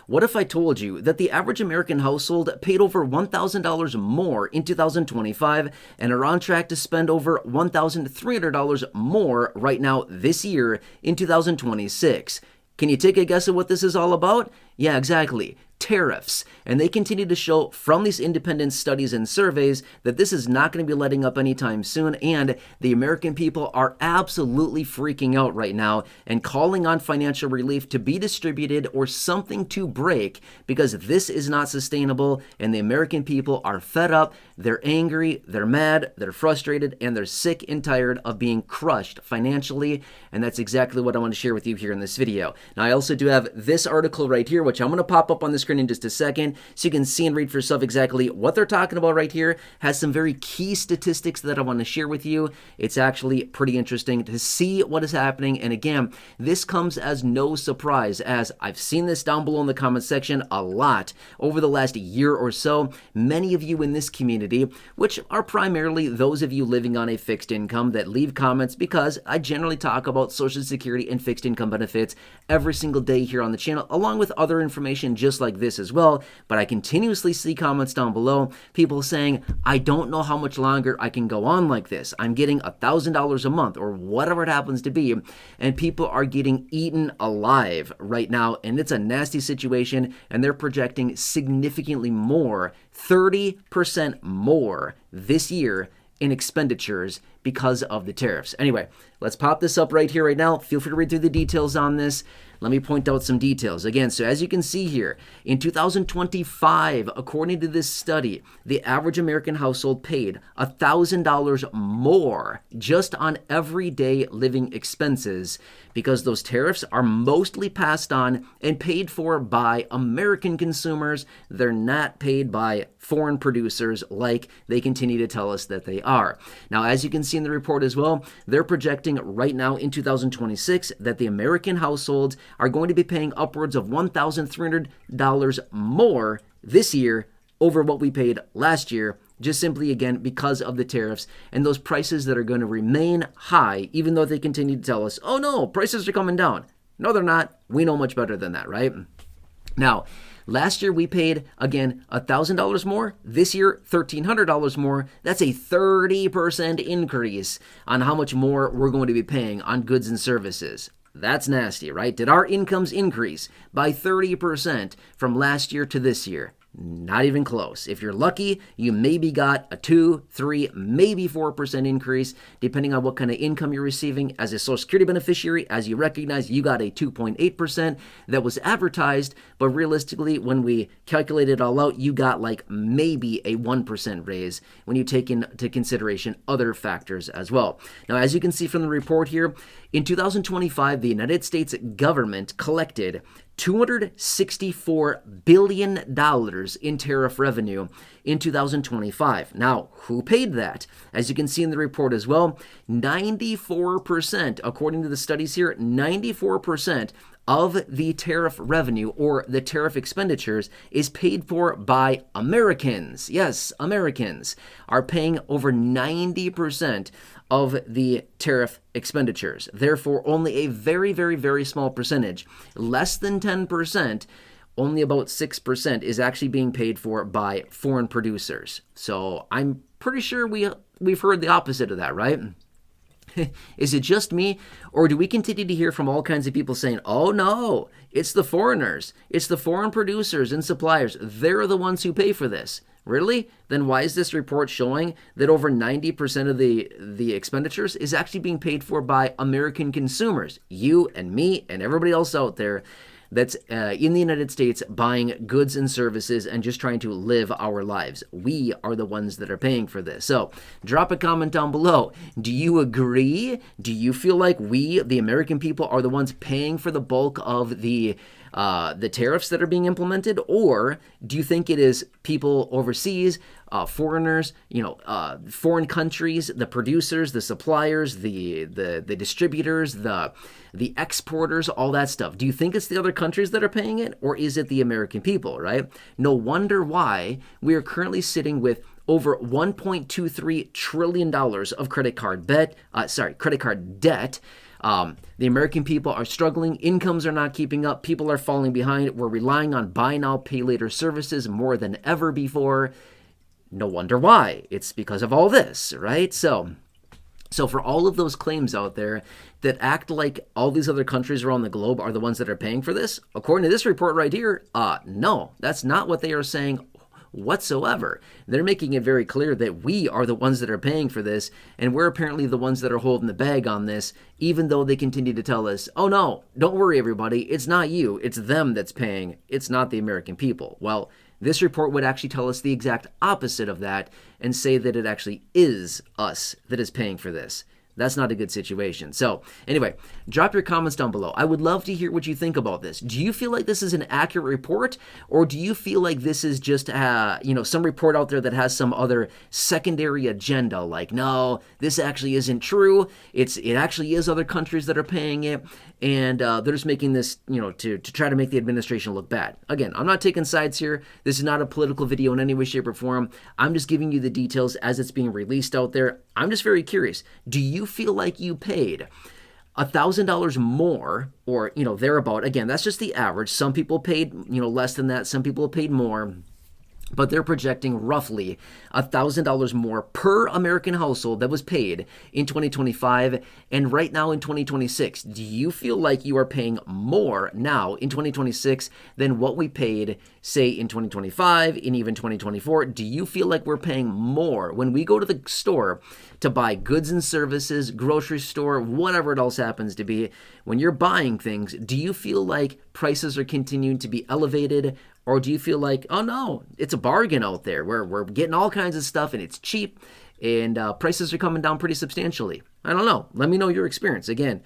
What if I told you that the average American household paid over $1,000 more in 2025 and are on track to spend over $1,300 more right now this year in 2026? Can you take a guess at what this is all about? Yeah, exactly. Tariffs. And they continue to show from these independent studies and surveys that this is not going to be letting up anytime soon, and the American people are absolutely freaking out right now and calling on financial relief to be distributed or something to break, because this is not sustainable and the American people are fed up, they're angry, they're mad, they're frustrated, and they're sick and tired of being crushed financially, and that's exactly what I want to share with you here in this video. Now, I also do have this article right here, which I'm going to pop up on the screen in just a second so you can see and read for yourself exactly what they're talking about right here. Has some very key statistics that I want to share with you. It's actually pretty interesting to see what is happening, and again, this comes as no surprise, as I've seen this down below in the comment section a lot over the last year or so. Many of you in this community, which are primarily those of you living on a fixed income, that leave comments because I generally talk about Social Security and fixed income benefits every single day here on the channel, along with other information just like this as well. But I continuously see comments down below, people saying, I don't know how much longer I can go on like this. I'm getting $1,000 a month or whatever it happens to be, and people are getting eaten alive right now, and it's a nasty situation, and they're projecting significantly more, 30% more this year in expenditures because of the tariffs. Anyway, let's pop this up right here right now. Feel free to read through the details on this. Let me point out some details. Again, so as you can see here, in 2025, according to this study, the average American household paid $1,000 more just on everyday living expenses, because those tariffs are mostly passed on and paid for by American consumers. They're not paid by foreign producers like they continue to tell us that they are. Now, as you can see in the report as well, they're projecting right now in 2026 that the American households are going to be paying upwards of $1,300 more this year over what we paid last year, just simply, again, because of the tariffs and those prices that are going to remain high, even though they continue to tell us, oh no, prices are coming down. No, they're not. We know much better than that, right? Now, last year we paid, again, $1,000 more. This year, $1,300 more. That's a 30% increase on how much more we're going to be paying on goods and services. That's nasty, right? Did our incomes increase by 30% from last year to this year? Not even close. If you're lucky, you maybe got a 2, 3, maybe 4% increase, depending on what kind of income you're receiving. As a Social Security beneficiary, as you recognize, you got a 2.8% that was advertised, but realistically, when we calculate it all out, you got like maybe a 1% raise when you take into consideration other factors as well. Now, as you can see from the report here, in 2025, the United States government collected $264 billion in tariff revenue in 2025. Now, who paid that? As you can see in the report as well, 94%, according to the studies here, 94% of the tariff revenue or the tariff expenditures is paid for by Americans. Yes, Americans are paying over 90% of the tariff expenditures. Therefore, only a very, very, very small percentage, less than 10%, only about 6% is actually being paid for by foreign producers. So I'm pretty sure we've heard the opposite of that, right? Is it just me, or do we continue to hear from all kinds of people saying, oh no, it's the foreigners, it's the foreign producers and suppliers, they're the ones who pay for this? Really? Then why is this report showing that over 90% of the expenditures is actually being paid for by American consumers? You and me and everybody else out there that's in the United States buying goods and services and just trying to live our lives. We are the ones that are paying for this. So drop a comment down below. Do you agree? Do you feel like we, the American people, are the ones paying for the bulk of the tariffs that are being implemented? Or do you think it is people overseas, foreigners, foreign countries, the producers, the suppliers, the distributors, the exporters, all that stuff? Do you think it's the other countries that are paying it, or is it the American people, right? No wonder why we are currently sitting with over $1.23 trillion of credit card debt. The American people are struggling. Incomes are not keeping up. People are falling behind. We're relying on buy now, pay later services more than ever before. No wonder why. It's because of all this, right? So for all of those claims out there that act like all these other countries around the globe are the ones that are paying for this, according to this report right here, no, that's not what they are saying whatsoever. They're making it very clear that we are the ones that are paying for this, and we're apparently the ones that are holding the bag on this, even though they continue to tell us, oh no, don't worry everybody, it's not you, it's them that's paying, it's not the American people. Well, this report would actually tell us the exact opposite of that and say that it actually is us that is paying for this. That's not a good situation. So anyway, drop your comments down below. I would love to hear what you think about this. Do you feel like this is an accurate report, or do you feel like this is just some report out there that has some other secondary agenda? Like, no, this actually isn't true. It actually is other countries that are paying it, and they're just making this to try to make the administration look bad. Again, I'm not taking sides here. This is not a political video in any way, shape, or form. I'm just giving you the details as it's being released out there. I'm just very curious. Do you feel like you paid $1,000 more or, thereabout? Again, that's just the average. Some people paid, less than that. Some people paid more. But they're projecting roughly $1,000 more per American household that was paid in 2025 and right now in 2026. Do you feel like you are paying more now in 2026 than what we paid, say, in 2025 and even 2024? Do you feel like we're paying more when we go to the store to buy goods and services, grocery store, whatever it else happens to be? When you're buying things, do you feel like prices are continuing to be elevated? Or do you feel like, oh no, it's a bargain out there where we're getting all kinds of stuff and it's cheap and prices are coming down pretty substantially? I don't know. Let me know your experience. Again,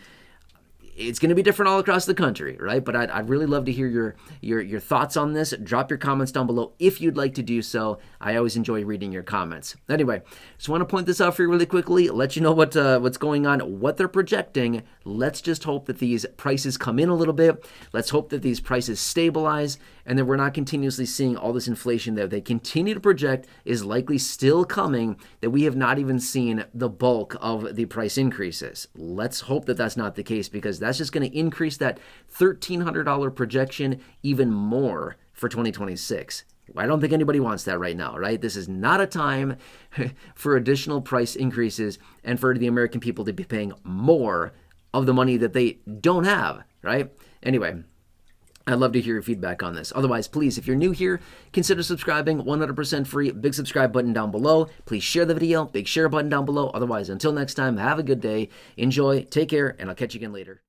it's going to be different all across the country, right? But I'd really love to hear your thoughts on this. Drop your comments down below if you'd like to do so. I always enjoy reading your comments. Anyway, just want to point this out for you really quickly, let you know what's going on, what they're projecting. Let's just hope that these prices come in a little bit. Let's hope that these prices stabilize and that we're not continuously seeing all this inflation that they continue to project is likely still coming, that we have not even seen the bulk of the price increases. Let's hope that that's not the case, because that's just going to increase that $1,300 projection even more for 2026. I don't think anybody wants that right now, right? This is not a time for additional price increases and for the American people to be paying more of the money that they don't have, right? Anyway, I'd love to hear your feedback on this. Otherwise, please, if you're new here, consider subscribing, 100% free. Big subscribe button down below. Please share the video, big share button down below. Otherwise, until next time, have a good day, enjoy, take care, and I'll catch you again later.